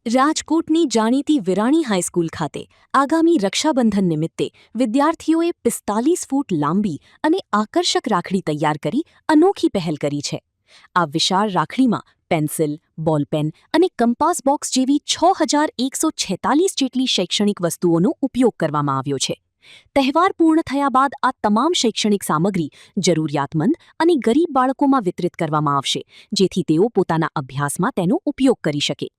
રાજકોટની જાણીતી વિરાણી હાઈસ્કૂલ ખાતે આગામી રક્ષાબંધન નિમિત્તે વિદ્યાર્થીઓએ 45 ફૂટ લાંબી અને આકર્ષક રાખડી તૈયાર કરી અનોખી પહેલ કરી છે. આ વિશાળ રાખડીમાં પેન્સિલ, બોલપેન અને કંપાસ બોક્સ જેવી 6146 જેટલી શૈક્ષણિક વસ્તુઓનો ઉપયોગ કરવામાં આવ્યો છે. તહેવાર પૂર્ણ થયા બાદ આ તમામ શૈક્ષણિક સામગ્રી જરૂરિયાતમંદ અને ગરીબ બાળકોમાં વિતરિત કરવામાં આવશે, જેથી તેઓ પોતાના અભ્યાસમાં તેનો ઉપયોગ કરી શકે.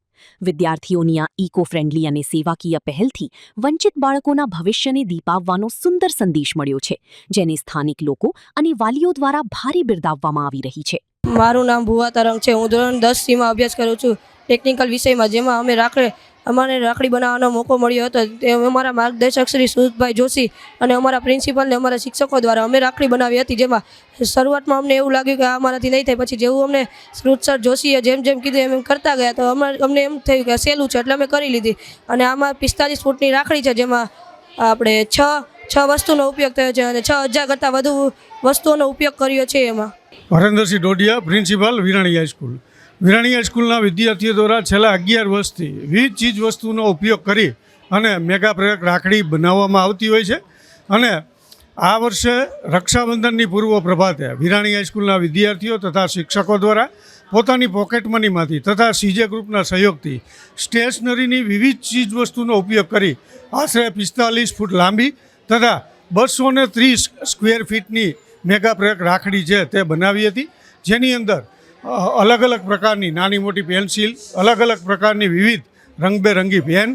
વિદ્યાર્થીઓની આ ઇકો ફ્રેન્ડલી અને સેવાકીય પહેલથી વંચિત બાળકોના ભવિષ્યને દીપાવવાનો સુંદર સંદેશ મળ્યો છે, જેને સ્થાનિક લોકો અને વાલીઓ દ્વારા ભારે બિરદાવવામાં આવી રહી છે. મારું નામ ભુવા તરંગ છે. હું ધોરણ 10 માં અભ્યાસ કરું છું ટેકનિકલ વિષયમાં, જેમાં અમારે રાખડી બનાવવાનો મોકો મળ્યો હતો. તે અમારા માર્ગદર્શક શ્રી સુરતભાઈ જોશી અને અમારા પ્રિન્સિપલ ને અમારા શિક્ષકો દ્વારા અમે રાખડી બનાવી હતી. જેમાં શરૂઆતમાં અમને એવું લાગ્યું કે આ અમારાથી નહીં થાય. પછી જેવું અમને સુરત સર જોશીએ જેમ કીધું એમ કરતા ગયા, તો અમને એમ થયું કે સહેલું છે, એટલે અમે કરી લીધી. અને આમાં 45 ફૂટની રાખડી છે, જેમાં આપણે છ વસ્તુનો ઉપયોગ થયો છે અને 6000 કરતાં વધુ વસ્તુઓનો ઉપયોગ કર્યો છે. એમાં હરેન્દ્રસિંહ ડોડિયા, પ્રિન્સિપાલ, વિરાણી હાઈસ્કૂલ. વિરાણી હાઈસ્કૂલના વિદ્યાર્થીઓ દ્વારા છેલ્લા 11 વર્ષથી વિવિધ ચીજ વસ્તુનો ઉપયોગ કરી અને મેગા પ્રેરક રાખડી બનાવવામાં આવતી હોય છે. અને આ વર્ષે રક્ષાબંધનની પૂર્વ પ્રભાતે વિરાણી હાઈસ્કૂલના વિદ્યાર્થીઓ તથા શિક્ષકો દ્વારા પોતાની પોકેટ મનીમાંથી તથા સીજે ગ્રુપના સહયોગથી સ્ટેશનરીની વિવિધ ચીજ વસ્તુનો ઉપયોગ કરી આશરે 45 ફૂટ લાંબી તથા 230 સ્ક્વેર ફીટની મેગા પ્રેરક રાખડી છે તે બનાવી હતી. જેની અંદર અલગ અલગ પ્રકારની નાની મોટી પેન્સિલ, અલગ અલગ પ્રકારની વિવિધ રંગબેરંગી pen,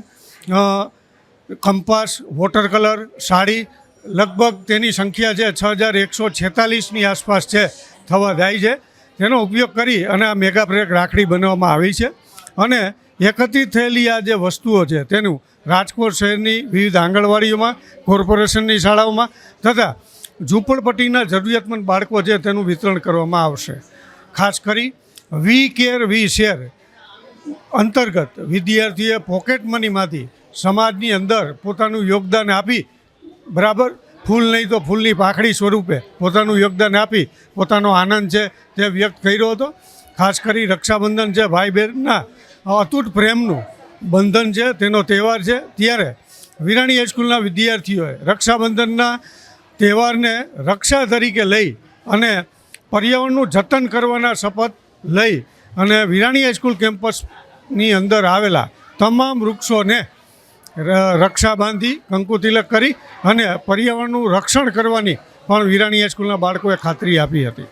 compass, water colour, sari, લગભગ તેની સંખ્યા છે 6146ની આસપાસ છે થવા જાય છે. તેનો ઉપયોગ કરી અને આ મેગા પ્રેરક રાખડી બનાવવામાં આવી છે. અને એકત્રિત થયેલી આ જે વસ્તુઓ છે તેનું રાજકોટ શહેરની વિવિધ આંગણવાડીઓમાં, કોર્પોરેશનની શાળાઓમાં તથા ઝૂંપડપટ્ટીના જરૂરિયાતમંદ બાળકો છે તેનું વિતરણ કરવામાં આવશે. ખાસ કરી વી કેર વી શેર અંતર્ગત વિદ્યાર્થીએ પોકેટ મનીમાંથી સમાજની અંદર પોતાનું યોગદાન આપી, બરાબર, ફૂલ નહીં તો ફૂલની પાખડી સ્વરૂપે પોતાનું યોગદાન આપી પોતાનો આનંદ છે તે વ્યક્ત કર્યો હતો. ખાસ કરી રક્ષાબંધન છે, ભાઈ બહેનના અતૂટ પ્રેમનું બંધન છે, તેનો તહેવાર છે. ત્યારે વિરાણી હાઈસ્કૂલના વિદ્યાર્થીઓએ રક્ષાબંધનના તહેવારને રક્ષા તરીકે લઈ અને પર્યાવરણનું જતન કરવાના શપથ લઈ અને વિરાણી હાઈસ્કૂલ કેમ્પસની અંદર આવેલા તમામ વૃક્ષોને રક્ષા બાંધી કંકુ તિલક કરી અને પર્યાવરણનું રક્ષણ કરવાની પણ વિરાણી હાઈસ્કૂલના બાળકોએ ખાતરી આપી હતી.